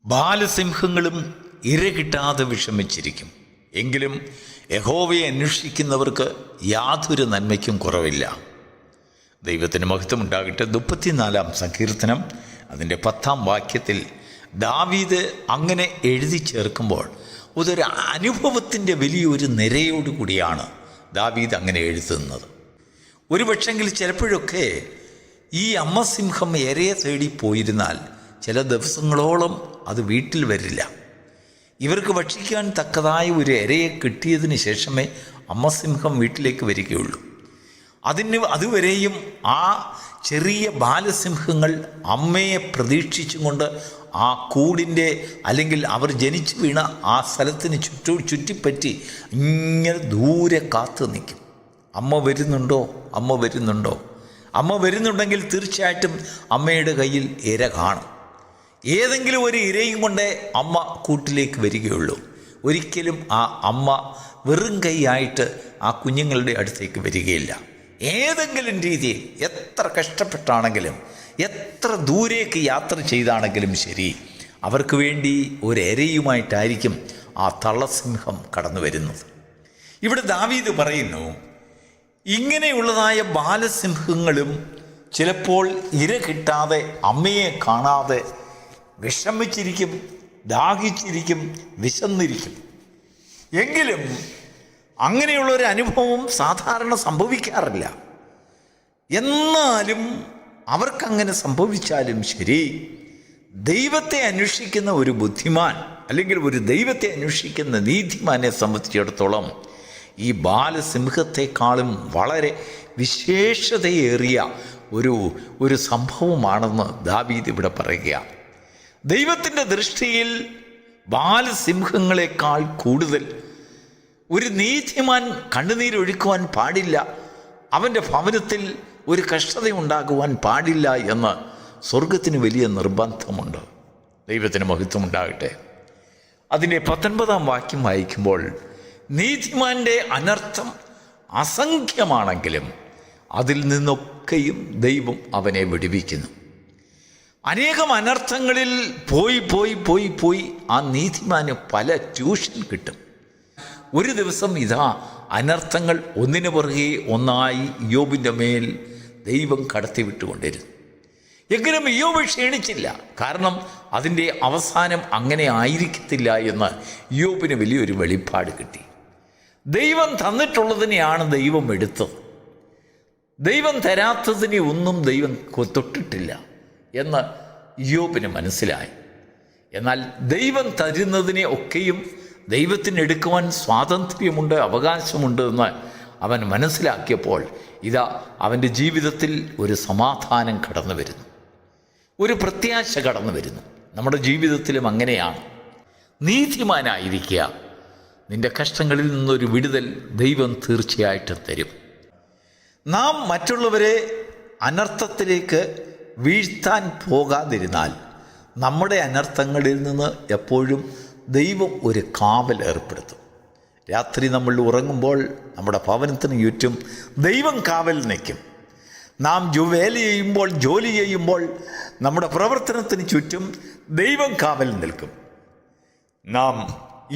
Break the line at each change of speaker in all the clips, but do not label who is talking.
ബാലസിംഹങ്ങളും ഇര കിട്ടാതെ വിഷമിച്ചിരിക്കും. എങ്കിലും യഹോവയെ അന്വേഷിക്കുന്നവർക്ക് യാതൊരു നന്മയ്ക്കും കുറവില്ല. ദൈവത്തിന് മഹത്വം ഉണ്ടാകട്ടെ. 34-ാം സങ്കീർത്തനം അതിൻ്റെ 10-ാം വാക്യത്തിൽ ദാവീദ് അങ്ങനെ എഴുതി ചേർക്കുമ്പോൾ അതൊരു അനുഭവത്തിൻ്റെ വലിയൊരു നിരയോടുകൂടിയാണ് ദാവീദ് അങ്ങനെ എഴുതുന്നത്. ഒരു പക്ഷെങ്കിൽ ചിലപ്പോഴൊക്കെ ഈ അമ്മസിംഹം ഇരയെ തേടി പോയിരുന്നാൽ ചില ദിവസങ്ങളോളം അത് വീട്ടിൽ വരില്ല. ഇവർക്ക് ഭക്ഷിക്കാൻ തക്കതായ ഒരു ഇരയെ കിട്ടിയതിന് ശേഷമേ അമ്മസിംഹം വീട്ടിലേക്ക് വരികയുള്ളൂ. അതുവരെയും ആ ചെറിയ ബാലസിംഹങ്ങൾ അമ്മയെ പ്രതീക്ഷിച്ചും കൊണ്ട് ആ കൂടിൻ്റെ അല്ലെങ്കിൽ അവർ ജനിച്ചു വീണ ആ സ്ഥലത്തിന് ചുറ്റിപ്പറ്റി ഇങ്ങനെ ദൂരെ കാത്തു നിൽക്കും. അമ്മ വരുന്നുണ്ടോ, അമ്മ വരുന്നുണ്ടോ? അമ്മ വരുന്നുണ്ടെങ്കിൽ തീർച്ചയായിട്ടും അമ്മയുടെ കയ്യിൽ ഇര കാണും. ഏതെങ്കിലും ഒരു ഇരയും കൊണ്ടേ അമ്മ കൂട്ടിലേക്ക് വരികയുള്ളൂ. ഒരിക്കലും ആ അമ്മ വെറും കൈയായിട്ട് ആ കുഞ്ഞുങ്ങളുടെ അടുത്തേക്ക് വരികയില്ല. ഏതെങ്കിലും രീതിയിൽ എത്ര കഷ്ടപ്പെട്ടാണെങ്കിലും എത്ര ദൂരേക്ക് യാത്ര ചെയ്താണെങ്കിലും ശരി, അവർക്ക് വേണ്ടി ഒരു ഇരയുമായിട്ടായിരിക്കും ആ തള്ളസിംഹം കടന്നു വരുന്നത്. ഇവിടെ ദാവീദ് പറയുന്നു, ഇങ്ങനെയുള്ളതായ ബാലസിംഹങ്ങളും ചിലപ്പോൾ ഇര കിട്ടാതെ അമ്മയെ കാണാതെ വിഷമിച്ചിരിക്കും, ദാഹിച്ചിരിക്കും, വിശന്നിരിക്കും. എങ്കിലും അങ്ങനെയുള്ളൊരു അനുഭവം സാധാരണ സംഭവിക്കാറില്ല. എന്നാലും അവർക്കങ്ങനെ സംഭവിച്ചാലും ശരി, ദൈവത്തെ അന്വേഷിക്കുന്ന ഒരു ബുദ്ധിമാൻ അല്ലെങ്കിൽ ഒരു ദൈവത്തെ അന്വേഷിക്കുന്ന നീതിമാനെ സംബന്ധിച്ചിടത്തോളം ഈ ബാലസിംഹത്തെക്കാളും വളരെ വിശേഷതയേറിയ ഒരു സംഭവമാണെന്ന് ദാവീദ് ഇവിടെ പറയുകയാണ്. ദൈവത്തിൻ്റെ ദൃഷ്ടിയിൽ ബാലസിംഹങ്ങളെക്കാൾ കൂടുതൽ ഒരു നീതിമാൻ കണ്ണുനീരൊഴുക്കുവാൻ പാടില്ല, അവൻ്റെ ഭവനത്തിൽ ഒരു കഷ്ടതയുണ്ടാകുവാൻ പാടില്ല എന്ന് സ്വർഗത്തിന് വലിയ നിർബന്ധമുണ്ട്. ദൈവത്തിന് മഹത്വം ഉണ്ടാകട്ടെ. അതിൻ്റെ 19-ാം വാക്യം വായിക്കുമ്പോൾ, നീതിമാൻ്റെ അനർത്ഥം അസംഖ്യമാണെങ്കിലും അതിൽ നിന്നൊക്കെയും ദൈവം അവനെ വിടുവിക്കുന്നു. അനേകം അനർത്ഥങ്ങളിൽ പോയി ആ നീതിമാന് പല ട്യൂഷൻ കിട്ടും. ഒരു ദിവസം ഇതാ അനർത്ഥങ്ങൾ ഒന്നിനു പുറകെ ഒന്നായി ഇയ്യോബിൻ്റെ മേൽ ദൈവം കടത്തിവിട്ടുകൊണ്ടിരുന്നു. എങ്കിലും ഇയ്യോബ് ക്ഷീണിച്ചില്ല. കാരണം അതിൻ്റെ അവസാനം അങ്ങനെ ആയിരിക്കത്തില്ല എന്ന് ഇയ്യോബിന് വലിയൊരു വെളിപ്പാട് കിട്ടി. ദൈവം തന്നിട്ടുള്ളതിനെയാണ് ദൈവം എടുത്തത്, ദൈവം തരാത്തതിനെ ഒന്നും ദൈവം തൊട്ടിട്ടില്ല എന്ന് ഇയ്യോബിന് മനസ്സിലായി. എന്നാൽ ദൈവം തരുന്നതിനെ ഒക്കെയും ദൈവത്തിന് എടുക്കുവാൻ സ്വാതന്ത്ര്യമുണ്ട്, അവകാശമുണ്ട് എന്ന് അവൻ മനസ്സിലാക്കിയപ്പോൾ ഇതാ അവൻ്റെ ജീവിതത്തിൽ ഒരു സമാധാനം കടന്നു വരുന്നു, ഒരു പ്രത്യാശ കടന്നു വരുന്നു. നമ്മുടെ ജീവിതത്തിലും അങ്ങനെയാണ്. നീതിമാനായിരിക്കുക, നിൻ്റെ കഷ്ടങ്ങളിൽ നിന്നൊരു വിടുതൽ ദൈവം തീർച്ചയായിട്ടും തരും. നാം മറ്റുള്ളവരെ അനർത്ഥത്തിലേക്ക് വീഴ്ത്താൻ പോകാതിരുന്നാൽ നമ്മുടെ അനർത്ഥങ്ങളിൽ നിന്ന് എപ്പോഴും ദൈവം ഒരു കാവൽ ഏർപ്പെടുത്തും. രാത്രി നമ്മൾ ഉറങ്ങുമ്പോൾ നമ്മുടെ ഭവനത്തിന് ചുറ്റും ദൈവം കാവൽ നിൽക്കും. നാം ജോലി ചെയ്യുമ്പോൾ നമ്മുടെ പ്രവർത്തനത്തിന് ചുറ്റും ദൈവം കാവൽ നിൽക്കും. നാം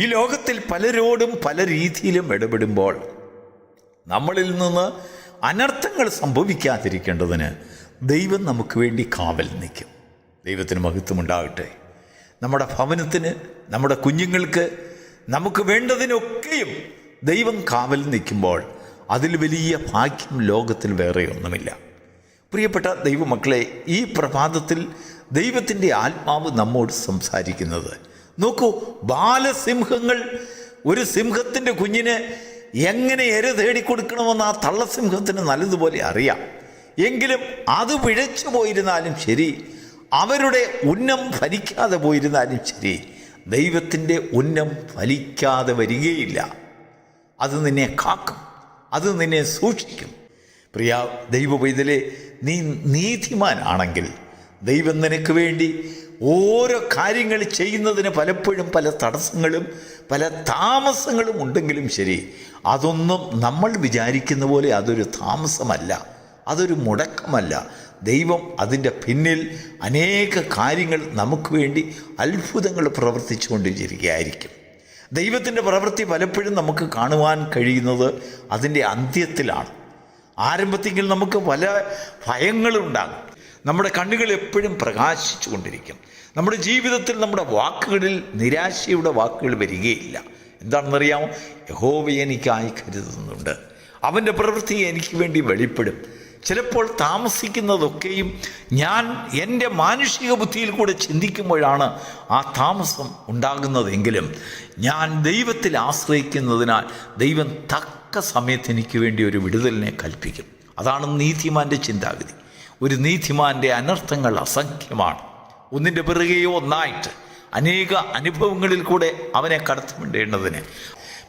ഈ ലോകത്തിൽ പലരോടും പല രീതിയിലും ഇടപെടുമ്പോൾ നമ്മളിൽ നിന്ന് അനർത്ഥങ്ങൾ സംഭവിക്കാതിരിക്കേണ്ടതിന് ദൈവം നമുക്ക് വേണ്ടി കാവൽ നിൽക്കും. ദൈവത്തിന് മഹത്വമുണ്ടാകട്ടെ. നമ്മുടെ ഭവനത്തിന്, നമ്മുടെ കുഞ്ഞുങ്ങൾക്ക്, നമുക്ക് വേണ്ടതിനൊക്കെയും ദൈവം കാവൽ നിൽക്കുമ്പോൾ അതിൽ വലിയ ഭാഗ്യം ലോകത്തിൽ വേറെ ഒന്നുമില്ല. പ്രിയപ്പെട്ട ദൈവമക്കളെ, ഈ പ്രഭാതത്തിൽ ദൈവത്തിൻ്റെ ആത്മാവ് നമ്മോട് സംസാരിക്കുന്നത് നോക്കൂ. ബാലസിംഹങ്ങൾ ഒരു സിംഹത്തിൻ്റെ കുഞ്ഞിന് എങ്ങനെ ഇര തേടിക്കൊടുക്കണമെന്ന് ആ തള്ളസിംഹത്തിന് നല്ലതുപോലെ അറിയാം. എങ്കിലും അത് പിഴച്ചു പോയിരുന്നാലും ശരി, അവരുടെ ഉന്നം ഫലിക്കാതെ പോയിരുന്നാലും ശരി, ദൈവത്തിൻ്റെ ഉന്നം ഫലിക്കാതെ വരികയില്ല. അത് നിന്നെ കാക്കും, അത് നിന്നെ സൂക്ഷിക്കും. പ്രിയ ദൈവപൈതലേ, നീ നീതിമാനാണെങ്കിൽ ദൈവം നിനക്ക് വേണ്ടി ഓരോ കാര്യങ്ങൾ ചെയ്യുന്നതിന് പലപ്പോഴും പല തടസ്സങ്ങളും പല താമസങ്ങളും ഉണ്ടെങ്കിലും ശരി, അതൊന്നും നമ്മൾ വിചാരിക്കുന്ന പോലെ അതൊരു താമസമല്ല, അതൊരു മുടക്കമല്ല. ദൈവം അതിൻ്റെ പിന്നിൽ അനേക കാര്യങ്ങൾ നമുക്ക് വേണ്ടി അത്ഭുതങ്ങൾ പ്രവർത്തിച്ചു കൊണ്ടിരിക്കുകയായിരിക്കും. ദൈവത്തിൻ്റെ പ്രവൃത്തി പലപ്പോഴും നമുക്ക് കാണുവാൻ കഴിയുന്നത് അതിൻ്റെ അന്ത്യത്തിലാണ്. ആരംഭത്തിൽ നമുക്ക് പല ഭയങ്ങളുണ്ടാകും. നമ്മുടെ കണ്ണുകൾ എപ്പോഴും പ്രകാശിച്ചു കൊണ്ടിരിക്കും. നമ്മുടെ ജീവിതത്തിൽ നമ്മുടെ വാക്കുകളിൽ നിരാശയുടെ വാക്കുകൾ വരികയില്ല. എന്താണെന്നറിയാമോ? യഹോവ എനിക്കായി കരുതുന്നുണ്ട്, അവൻ്റെ പ്രവൃത്തി എനിക്ക് വേണ്ടി വെളിപ്പെടും. ചിലപ്പോൾ താമസിക്കുന്നതൊക്കെയും ഞാൻ എൻ്റെ മാനുഷിക ബുദ്ധിയിൽ കൂടെ ചിന്തിക്കുമ്പോഴാണ് ആ താമസം ഉണ്ടാകുന്നതെങ്കിലും ഞാൻ ദൈവത്തിൽ ആശ്രയിക്കുന്നതിനാൽ ദൈവം തക്ക സമയത്ത് എനിക്ക് വേണ്ടി ഒരു വിടുതലിനെ കൽപ്പിക്കും. അതാണ് നീതിമാൻ്റെ ചിന്താഗതി. ഒരു നീതിമാൻ്റെ അനർത്ഥങ്ങൾ അസംഖ്യമാണ്. ഒന്നിൻ്റെ പിറകെയോ ഒന്നായിട്ട് അനേക അനുഭവങ്ങളിൽ കൂടെ അവനെ കടത്തിവിടേണ്ടതിന്.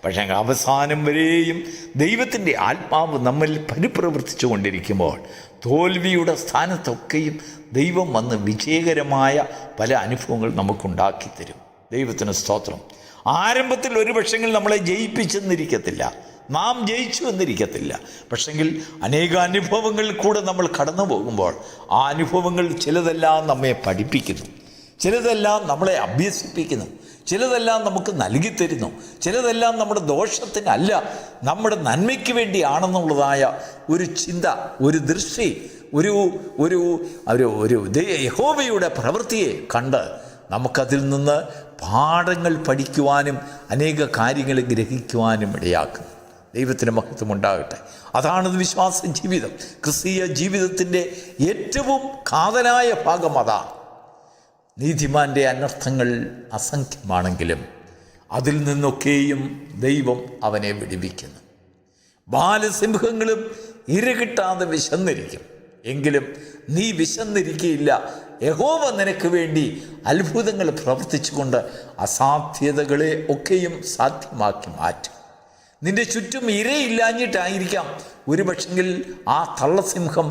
പക്ഷേ അവസാനം വരെയും ദൈവത്തിൻ്റെ ആത്മാവ് നമ്മിൽ പരിപ്രവർത്തിച്ചു കൊണ്ടിരിക്കുമ്പോൾ തോൽവിയുടെ സ്ഥാനത്തൊക്കെയും ദൈവം വന്ന് വിജയകരമായ പല അനുഭവങ്ങൾ നമുക്കുണ്ടാക്കി തരും. ദൈവത്തിന് സ്തോത്രം. ആരംഭത്തിൽ ഒരു പക്ഷെങ്കിൽ നമ്മളെ ജയിപ്പിച്ചെന്നിരിക്കത്തില്ല, നാം ജയിച്ചു എന്നിരിക്കത്തില്ല. പക്ഷെങ്കിൽ അനേക അനുഭവങ്ങളിൽ കൂടെ നമ്മൾ കടന്നു പോകുമ്പോൾ ആ അനുഭവങ്ങൾ ചിലതെല്ലാം നമ്മെ പഠിപ്പിക്കുന്നു, ചിലതെല്ലാം നമ്മളെ അഭ്യസിപ്പിക്കുന്നു, ചിലതെല്ലാം നമുക്ക് നൽകിത്തരുന്നു, ചിലതെല്ലാം നമ്മുടെ ദോഷത്തിനല്ല നമ്മുടെ നന്മയ്ക്ക് വേണ്ടിയാണെന്നുള്ളതായ ഒരു ചിന്ത, ഒരു ദൃഷ്ടി, ഒരു ഒരു ഒരു യഹോവയുടെ പ്രവൃത്തിയെ കണ്ട് നമുക്കതിൽ നിന്ന് പാഠങ്ങൾ പഠിക്കുവാനും അനേക കാര്യങ്ങൾ ഗ്രഹിക്കുവാനും ഇടയാക്കും. ദൈവത്തിന് മഹത്വം ഉണ്ടാകട്ടെ. അതാണ് വിശ്വാസ ജീവിതം. ക്രിസ്തീയ ജീവിതത്തിൻ്റെ ഏറ്റവും കാതലായ ഭാഗം അതാണ്. നീതിമാൻ്റെ അനർത്ഥങ്ങൾ അസംഖ്യമാണെങ്കിലും അതിൽ നിന്നൊക്കെയും ദൈവം അവനെ വിടുവിക്കുന്നു. ബാലസിംഹങ്ങളും ഇരകിട്ടാതെ വിശന്നിരിക്കും, എങ്കിലും നീ വിശന്നിരിക്കുകയില്ല. യഹോവ നിനക്ക് വേണ്ടി അത്ഭുതങ്ങൾ പ്രവർത്തിച്ചുകൊണ്ട് അസാധ്യതകളെ ഒക്കെയും സാധ്യമാക്കി മാറ്റും. നിന്റെ ചുറ്റും ഇരയില്ലാഞ്ഞിട്ടായിരിക്കാം ഒരു പക്ഷെങ്കിൽ ആ തള്ളസിംഹം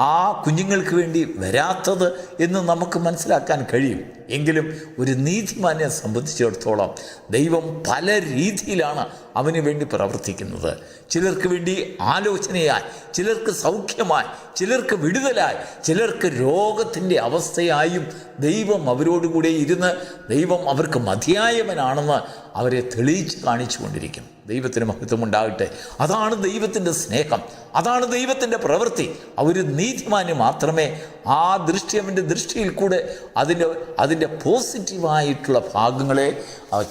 ആ കുഞ്ഞുങ്ങൾക്ക് വേണ്ടി വരാത്തത് എന്ന് നമുക്ക് മനസ്സിലാക്കാൻ കഴിയും. എങ്കിലും ഒരു നീതിമാനെ സംബന്ധിച്ചിടത്തോളം ദൈവം പല രീതിയിലാണ് അവന് വേണ്ടി പ്രവർത്തിക്കുന്നത്. ചിലർക്ക് വേണ്ടി ആലോചനയായി, ചിലർക്ക് സൗഖ്യമായി, ചിലർക്ക് വിടുതലായി, ചിലർക്ക് രോഗത്തിൻ്റെ അവസ്ഥയായും ദൈവം അവരോടുകൂടെ ഇരുന്ന് ദൈവം അവർക്ക് മതിയായവനാണെന്ന് അവരെ തെളിയിച്ച് കാണിച്ചു കൊണ്ടിരിക്കും. ദൈവത്തിന് മഹത്വം ഉണ്ടാകട്ടെ. അതാണ് ദൈവത്തിൻ്റെ സ്നേഹം, അതാണ് ദൈവത്തിൻ്റെ പ്രവൃത്തി. ഒരു നീതിമാന് മാത്രമേ ആ ദൃഷ്ടി, അവൻ്റെ ദൃഷ്ടിയിൽ കൂടെ അതിൻ്റെ പോസിറ്റീവായിട്ടുള്ള ഭാഗങ്ങളെ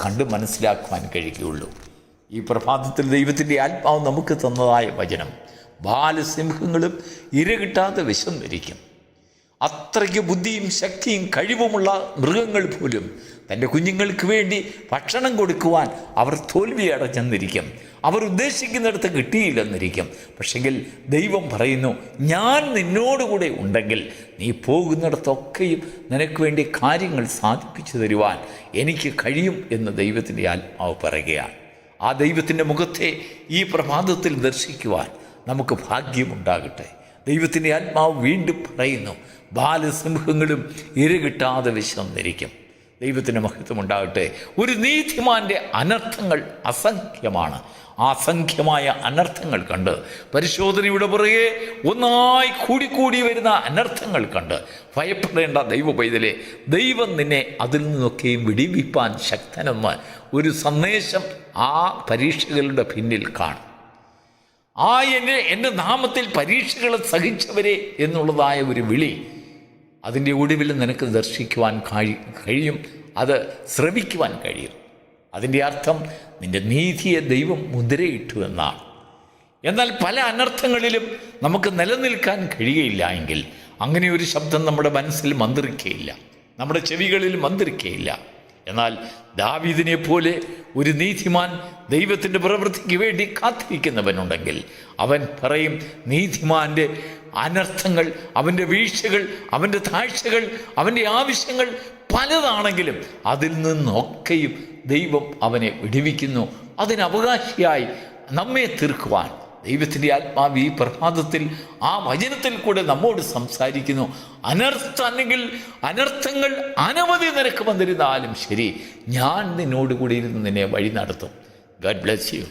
കണ്ട് മനസ്സിലാക്കുവാൻ കഴിയുകയുള്ളൂ. ഈ പ്രഭാതത്തിൽ ദൈവത്തിൻ്റെ ആത്മാവ് നമുക്ക് തന്നതായ വചനം, ബാലസിംഹങ്ങളും ഇരകിട്ടാതെ വിശന്നിരിക്കും. അത്രയ്ക്ക് ബുദ്ധിയും ശക്തിയും കഴിവുമുള്ള മൃഗങ്ങൾ പോലും തൻ്റെ കുഞ്ഞുങ്ങൾക്ക് വേണ്ടി ഭക്ഷണം കൊടുക്കുവാൻ അവർ തോൽവിയടഞ്ഞെന്നിരിക്കും, അവർ ഉദ്ദേശിക്കുന്നിടത്ത് കിട്ടിയില്ലെന്നിരിക്കും. പക്ഷെങ്കിൽ ദൈവം പറയുന്നു, ഞാൻ നിന്നോടുകൂടെ ഉണ്ടെങ്കിൽ നീ പോകുന്നിടത്തൊക്കെയും നിനക്ക് വേണ്ടി കാര്യങ്ങൾ സാധിപ്പിച്ചു തരുവാൻ എനിക്ക് കഴിയും എന്ന് ദൈവത്തിൻ്റെ ആത്മാവ് പറയുകയാണ്. ആ ദൈവത്തിൻ്റെ മുഖത്തെ ഈ പ്രഭാതത്തിൽ ദർശിക്കുവാൻ നമുക്ക് ഭാഗ്യമുണ്ടാകട്ടെ. ദൈവത്തിൻ്റെ ആത്മാവ് വീണ്ടും പറയുന്നു, ബാലസിംഹങ്ങളും ഇരകിട്ടാതെ വിശന്നിരിക്കും. ദൈവത്തിൻ്റെ മഹത്വം ഉണ്ടാകട്ടെ. ഒരു നീതിമാൻ്റെ അനർത്ഥങ്ങൾ അസംഖ്യമാണ്. ആ അസംഖ്യമായ അനർത്ഥങ്ങൾ കണ്ട്, പരിശോധനയുടെ പുറകെ ഒന്നായി കൂടിക്കൂടി വരുന്ന അനർത്ഥങ്ങൾ കണ്ട് ഭയപ്പെടേണ്ട ദൈവ പൈതലെ, ദൈവം നിന്നെ അതിൽ നിന്നൊക്കെയും വിടിവിപ്പാൻ ശക്തനെന്ന് ഒരു സന്ദേശം ആ പരീക്ഷകളുടെ പിന്നിൽ കാണും. ആ എൻ്റെ നാമത്തിൽ പരീക്ഷകളെ സഹിച്ചവരെ എന്നുള്ളതായ ഒരു വിളി അതിൻ്റെ ഒടുവിൽ നിനക്ക് ദർശിക്കുവാൻ കഴിയും, അത് ശ്രവിക്കുവാൻ കഴിയും. അതിൻ്റെ അർത്ഥം നിൻ്റെ നീതിയെ ദൈവം മുദ്രയിട്ടു എന്നാണ്. എന്നാൽ പല അനർത്ഥങ്ങളിലും നമുക്ക് നിലനിൽക്കാൻ കഴിയുകയില്ല എങ്കിൽ അങ്ങനെ ഒരു ശബ്ദം നമ്മുടെ മനസ്സിൽ മന്ത്രിക്കുകയില്ല, നമ്മുടെ ചെവികളിൽ മന്ത്രിക്കുകയില്ല. എന്നാൽ ദാവീദിനെ പോലെ ഒരു നീതിമാൻ ദൈവത്തിൻ്റെ പ്രവൃത്തിക്ക് വേണ്ടി കാത്തിരിക്കുന്നവനുണ്ടെങ്കിൽ അവൻ പറയും, നീതിമാൻ്റെ അനർത്ഥങ്ങൾ, അവൻ്റെ വീഴ്ചകൾ, അവൻ്റെ താഴ്ചകൾ, അവൻ്റെ ആവശ്യങ്ങൾ പലതാണെങ്കിലും അതിൽ നിന്നൊക്കെയും ദൈവം അവനെ വിടുവിക്കുന്നു. അതിനവകാശിയായി നമ്മെ തീർക്കുവാൻ ദൈവത്തിൻ്റെ ആത്മാവ് ഈ പ്രഭാതത്തിൽ ആ വചനത്തിൽ കൂടെ നമ്മോട് സംസാരിക്കുന്നു. അനർത്ഥങ്ങൾ അനവധി നിനക്ക് വന്നിരുന്നാലും ശരി, ഞാൻ നിന്നോടുകൂടി ഇരുന്ന് നിന്നെ വഴി നടത്തും. God bless you.